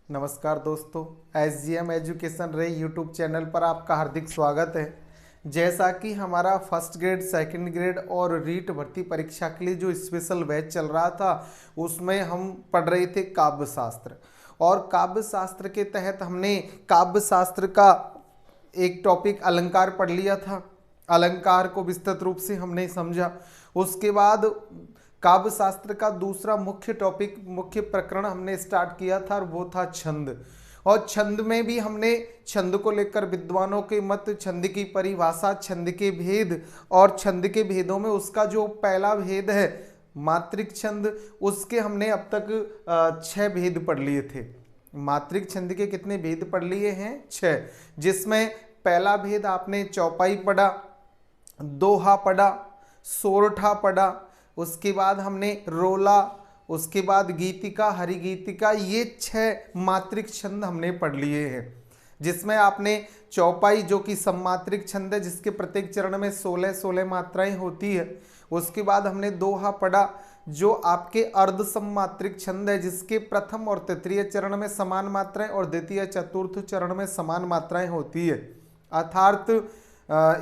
नमस्कार दोस्तों, SGM education रे यूट्यूब चैनल पर आपका हार्दिक स्वागत है। जैसा कि हमारा फर्स्ट ग्रेड, सेकंड ग्रेड और रीट भर्ती परीक्षा के लिए जो स्पेशल बैच चल रहा था उसमें हम पढ़ रहे थे काव्य शास्त्र। और काव्य शास्त्र के तहत हमने काव्य शास्त्र का एक टॉपिक अलंकार पढ़ लिया था। अलंकार को विस्तृत रूप से हमने समझा। उसके बाद काव्य शास्त्र का दूसरा मुख्य टॉपिक, मुख्य प्रकरण हमने स्टार्ट किया था और वो था छंद। और छंद में भी हमने छंद को लेकर विद्वानों के मत, छंद की परिभाषा, छंद के भेद और छंद के भेदों में उसका जो पहला भेद है मात्रिक छंद, उसके हमने अब तक 6 भेद पढ़ लिए थे। मात्रिक छंद के कितने भेद पढ़ लिए हैं? 6, जिसमें पहला भेद आपने चौपाई पढ़ा, दोहा पढ़ा, सोरठा पढ़ा, उसके बाद हमने रोला, उसके बाद गीतिका, हरिगीतिका, ये 6 मात्रिक छंद हमने पढ़ लिए हैं। जिसमें आपने चौपाई जो कि सममात्रिक छंद है, जिसके प्रत्येक चरण में 16-16 मात्राएं होती है। उसके बाद हमने दोहा पढ़ा जो आपके अर्ध सममात्रिक छंद है, जिसके प्रथम और तृतीय चरण में समान मात्राएं और द्वितीय चतुर्थ चरण में समान मात्राएं होती है। अर्थात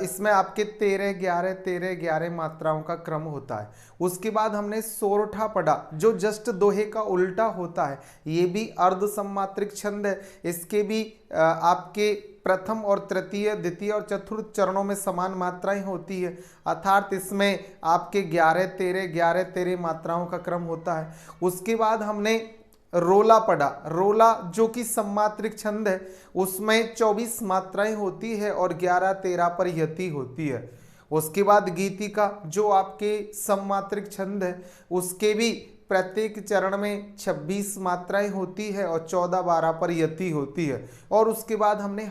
इसमें आपके 13-11 मात्राओं का क्रम होता है। उसके बाद हमने सोरठा पढ़ा जो जस्ट दोहे का उल्टा होता है। ये भी अर्ध सममात्रिक छंद है। इसके भी आपके प्रथम और तृतीय, द्वितीय और चतुर्थ चरणों में समान मात्राएं होती है। अर्थात इसमें आपके 11-13 मात्राओं का क्रम होता है। उसके बाद हमने रोला पढ़ा। रोला जो कि सममात्रिक छंद है, उसमें 24 मात्राएं होती है और 11-13 पर यति होती है। उसके बाद गीतिका जो आपके सममात्रिक छंद है, उसके भी प्रत्येक चरण में 26 मात्राएं होती है और 14-12 पर यति होती है। और उसके बाद हमने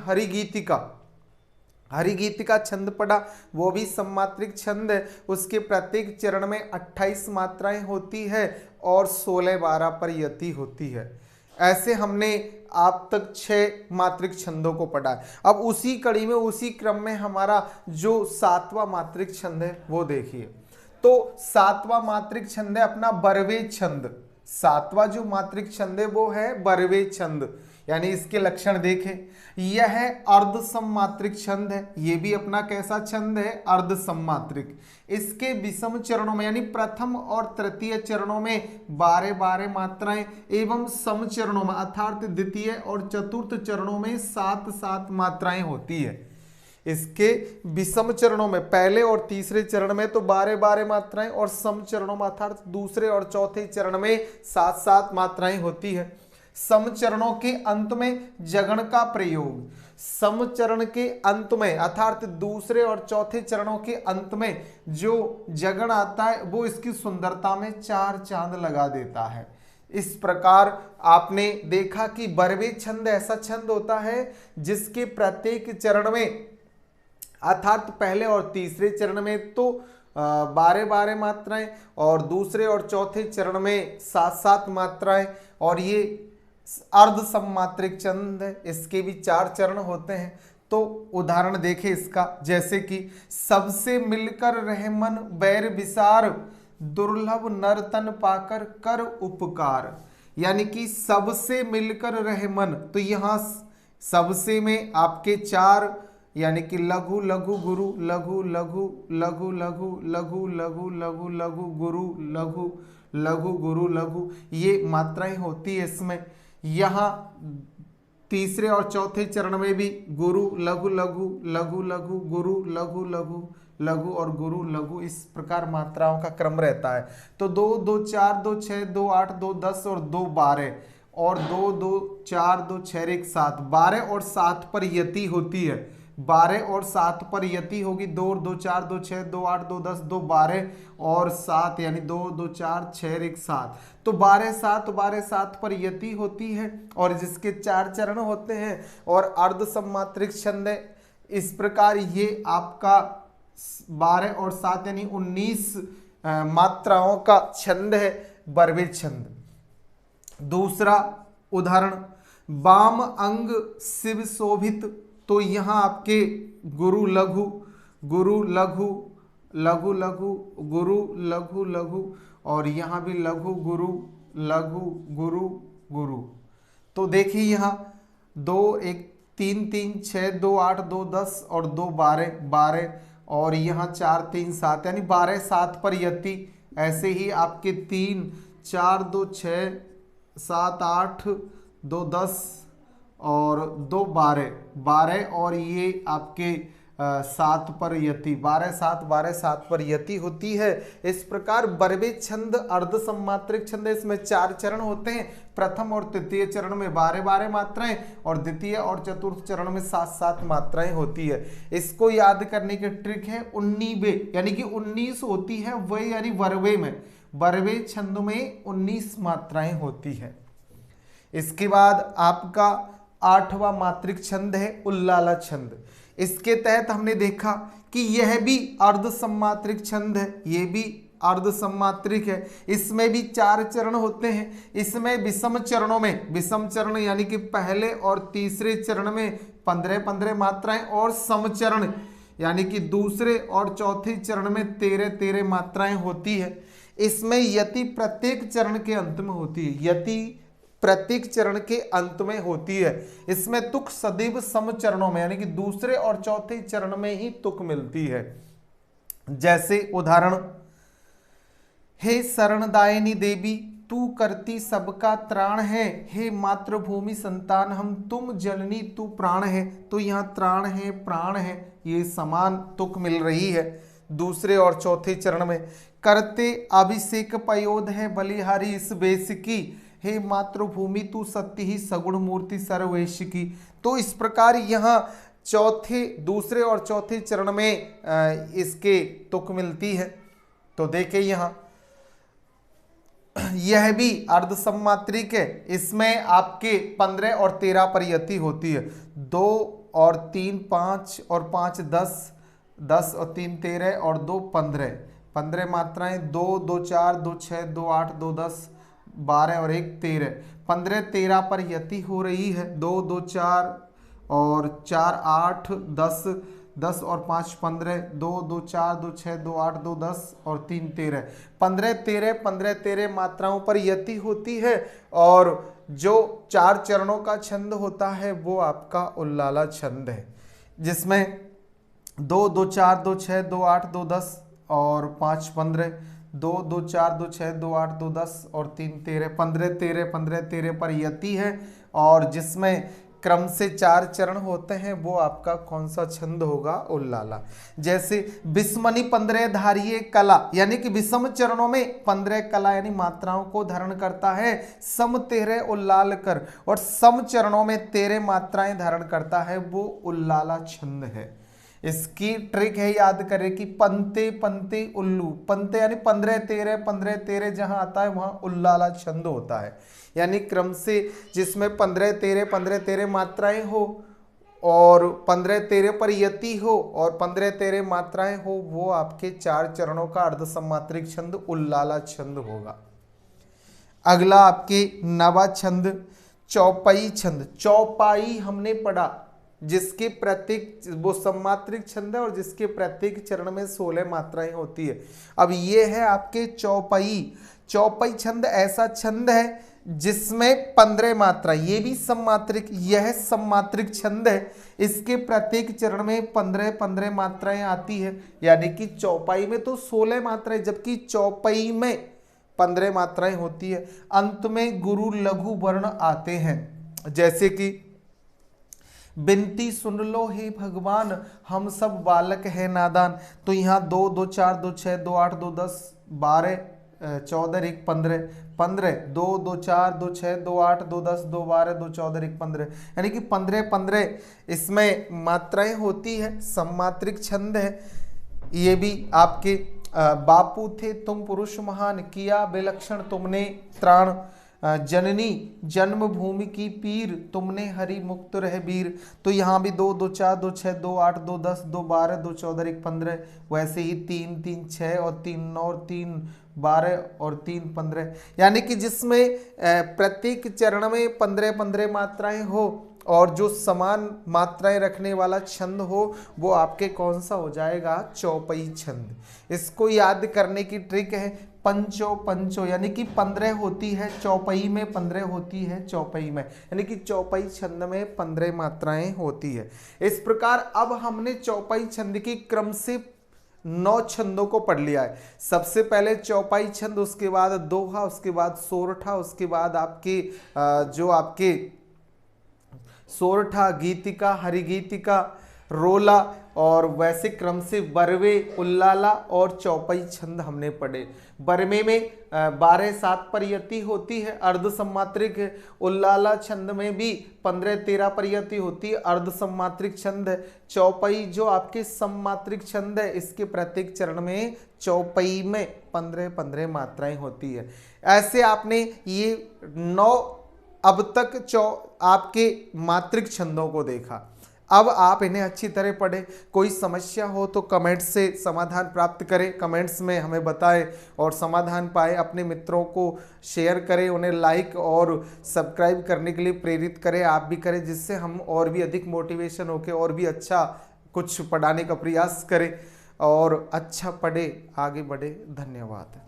हरिगीतिका छंद पढ़ा, वो भी सममात्रिक छंद है। उसके प्रत्येक चरण में 28 मात्राएं होती है और 16-12 पर यति होती है। ऐसे हमने आप तक 6 मात्रिक छंदों को पढ़ा है। अब उसी कड़ी में, उसी क्रम में हमारा जो 7वां मात्रिक छंद है वो देखिए। तो 7वां मात्रिक छंद है अपना बरवे छंद। 7वां जो मात्रिक छंद है वो है बरवे छंद। यानी इसके लक्षण देखें, यह है अर्ध सममात्रिक छंद है। ये भी अपना कैसा छंद है? अर्ध सममात्रिक। इसके विषम चरणों में यानी प्रथम और तृतीय चरणों में 12-12 मात्राएं एवं सम चरणों में अर्थात द्वितीय और चतुर्थ चरणों में 7-7 मात्राएं होती है। इसके विषम चरणों में पहले और तीसरे चरण में तो 12-12 मात्राएं और सम चरणों में अर्थात दूसरे और चौथे चरण में 7-7 मात्राएं होती है। सम चरणों के अंत में जगण का प्रयोग। सम चरण के अंत में अर्थात दूसरे और चौथे चरणों के अंत में जो जगण आता है वो इसकी सुंदरता में 4 चांद लगा देता है। इस प्रकार आपने देखा कि बरवे छंद ऐसा छंद होता है जिसके प्रत्येक चरण में अर्थात पहले और तीसरे चरण में तो 12-12 मात्राएं और दूसरे और चौथे चरण में 7-7 मात्राएं, और ये अर्ध सममात्रिक छंद है। इसके भी 4 चरण होते हैं। तो उदाहरण देखें इसका, जैसे कि सबसे मिलकर रह मन बैर विसार, दुर्लभ नर तन पाकर कर उपकार। यानी कि सबसे मिलकर रह मन, तो यहाँ सबसे में आपके 4 यानी कि लघु लघु गुरु, लघु लघु लघु लघु लघु लघु लघु लघु गुरु, लघु लघु गुरु, लघु, ये मात्राएं होती है इसमें। यहाँ तीसरे और चौथे चरण में भी गुरु लघु लघु लघु लघु गुरु लघु लघु लघु और गुरु लघु, इस प्रकार मात्राओं का क्रम रहता है। तो 2-2-4, 2-6, 2-8, 2-10 और 2-12 और 2-2-4, 2-6, 1-7, 12 और 7 पर यति होती है। 12 और 7 पर यति होगी। 2-2-4, 2-6, 2-8, 2-10, 2-12 और 7 यानी 2-2-4, 6, 1-7। तो 12-7 पर यति होती है और जिसके 4 चरण होते हैं और अर्ध सममात्रिक छंद है। इस प्रकार ये आपका 12 और 7 यानी 19 मात्राओं का छंद है बरवे छंद। दूसरा उदाहरण, वाम अंग शिव शोभित। तो यहाँ आपके गुरु लघु, गुरु लघु, लघु लघु, गुरु लघु लघु और यहाँ भी लघु गुरु, लघु गुरु, गुरु। तो देखिए यहाँ 2 1 3 3 6 2 8 2 10 और 2 12 12 और यहाँ 4 3 7 यानी 12 7 पर यति। ऐसे ही आपके 3 4 2 6 7 8 2 10 और 2 12 12 और ये आपके 7 पर यति 12 7 पर यति होती है। इस प्रकार बरवे छंद अर्ध सम्मात्रिक छंद, इसमें 4 चरण होते हैं। प्रथम और तृतीय चरण में 12 12 मात्राएं और द्वितीय और चतुर्थ चरण में 7 7 मात्राएं होती है। इसको याद करने की ट्रिक है 19वें, यानी कि 19 होती है वह, यानी बरवे में, बरवे छंद में 19 मात्राएं होती है। इसके बाद आपका 8वां मात्रिक छंद है उल्लाला छंद। इसके तहत हमने देखा कि यह भी अर्ध सम्मात्रिक छंद है, ये भी अर्ध सम्मात्रिक है। इसमें भी 4 चरण होते हैं। इसमें विषम चरणों में, विषम चरण यानी कि पहले और तीसरे चरण में 15 15 मात्राएं और समचरण यानी कि दूसरे और चौथे चरण में 13 13 मात्राएं होती है। इसमें यति प्रत्येक चरण के अंत में होती है, यति प्रत्येक चरण के अंत में होती है। इसमें तुक सदैव सम चरणों में यानी कि दूसरे और चौथे चरण में ही तुक मिलती है। जैसे उदाहरण, हे शरणदायिनी देवी तू करती सबका त्राण है, हे मातृभूमि संतान हम तुम जननी तू प्राण है। तो यहाँ त्राण है प्राण है ये समान तुक मिल रही है दूसरे और चौथे चरण में। करते अभिषेक पयोध है बलिहारी इस बेस की, हे मातृभूमि तू सत्य ही सगुण मूर्ति सर्वेश की। तो इस प्रकार यहाँ दूसरे और चौथे चरण में इसके तुक मिलती है। तो देखिए यहाँ यह भी अर्ध सम्मात्रिक है। इसमें आपके 15 और 13 पर यति होती है। 2 और 3 5 और 5 10 10 और 3 13 और 2 15 15 मात्राएं। 2 2 4 2 6 2 8 2 10 12 और 1 13 15 13 पर यति हो रही है। 2 2 4 और 4 8 10 10 और 5 15 2 2 4 2 6 2 8 2 10 और 3 13 15 13 15 13 मात्राओं पर यति होती है। और जो 4 चरणों का छंद होता है वो आपका उल्लाला छंद है, जिसमें 2 2 4 2 6 2 8 2 10 और 5 15 2 2 4 2 6 2 8 2 10 और 3 13 15 13 15 13 पर यति है। और जिसमें क्रम से 4 चरण होते हैं वो आपका कौन सा छंद होगा? उल्लाला। जैसे विस्मनी 15 धारिये कला, यानी कि विषम चरणों में 15 कला यानी मात्राओं को धारण करता है। सम 13 उल्लाल कर, और सम चरणों में 13 मात्राएं धारण करता है, वो उल्लाला छंद है। इसकी ट्रिक है, याद करें कि पंते पंते उल्लू, पंते यानी 15 13 15 13 जहां आता है वहां उल्लाला छंद होता है। यानी क्रम से जिसमें 15 13 15 13 मात्राएं हो और 15 13 पर यति हो और 15 13 मात्राएं हो, वो आपके 4 चरणों का अर्ध सम्मात्रिक छंद उल्लाला छंद होगा। अगला आपके नवा छंद चौपाई छंद। चौपाई हमने पढ़ा जिसके प्रत्येक, वो सम्मात्रिक छंद है और जिसके प्रत्येक चरण में 16 मात्राएं होती है। अब ये है आपके चौपाई। चौपाई छंद ऐसा छंद है जिसमें 15 मात्रा, ये भी सम्मात्रिक, यह सम्मात्रिक छंद है। इसके प्रत्येक चरण में 15 15 मात्राएं आती है। यानी कि चौपाई में तो 16 मात्राएं, जबकि चौपाई में 15 मात्राएं होती है। अंत में गुरु लघु वर्ण आते हैं, जैसे कि बिनती सुन लो हे भगवान हम सब बालक है नादान। तो यहाँ 2 2 4 2 6 2 8 2 10 12 14 1 15 15 2 2 4 2 6 2 8 2 10 2 12 2 14 1 15, यानी कि 15 15 इसमें मात्राएं होती है। सम्मात्रिक छंद है। ये भी आपके बापू थे तुम पुरुष महान, किया विलक्षण तुमने त्राण, जननी जन्मभूमि की पीर, तुमने हरि मुक्त रह वीर। तो यहाँ भी 2 2 4 2 6 2 8 2 10 2 12 2 14 1 15, वैसे ही 3 3 6 और 3 9 और 3 12 और 3 15, यानी कि जिसमें प्रत्येक चरण में 15 15 मात्राएं हो और जो समान मात्राएं रखने वाला छंद हो वो आपके कौन सा हो जाएगा? चौपाई छंद। इसको याद करने की ट्रिक है, पंचो पंचो यानी कि 15 होती है चौपाई में, 15 होती है चौपाई में, यानी कि चौपाई छंद में 15 मात्राएं होती है। इस प्रकार अब हमने चौपाई छंद की क्रम से 9 छंदों को पढ़ लिया है। सबसे पहले चौपाई छंद, उसके बाद दोहा, उसके बाद सोरठा, उसके बाद आपके जो आपके सोरठा, गीतिका, हरिगीतिका, रोला, और वैसे क्रम से बरवे, उल्लाला और चौपाई छंद हमने पढ़े। बरवे में 12-7 पर यति होती है, अर्ध सम्मात्रिक है। उल्लाला छंद में भी 15-13 पर यति होती है, अर्ध सम्मात्रिक छंद है। चौपाई जो आपके सम्मात्रिक छंद है, इसके प्रत्येक चरण में चौपाई में 15-15 मात्राएं होती है। ऐसे आपने ये 9 अब तक आपके मात्रिक छंदों को देखा। अब आप इन्हें अच्छी तरह पढ़ें। कोई समस्या हो तो कमेंट्स से समाधान प्राप्त करें, कमेंट्स में हमें बताएं और समाधान पाए। अपने मित्रों को शेयर करें, उन्हें लाइक और सब्सक्राइब करने के लिए प्रेरित करें, आप भी करें, जिससे हम और भी अधिक मोटिवेशन होकर और भी अच्छा कुछ पढ़ाने का प्रयास करें और अच्छा पढ़े, आगे बढ़े। धन्यवाद।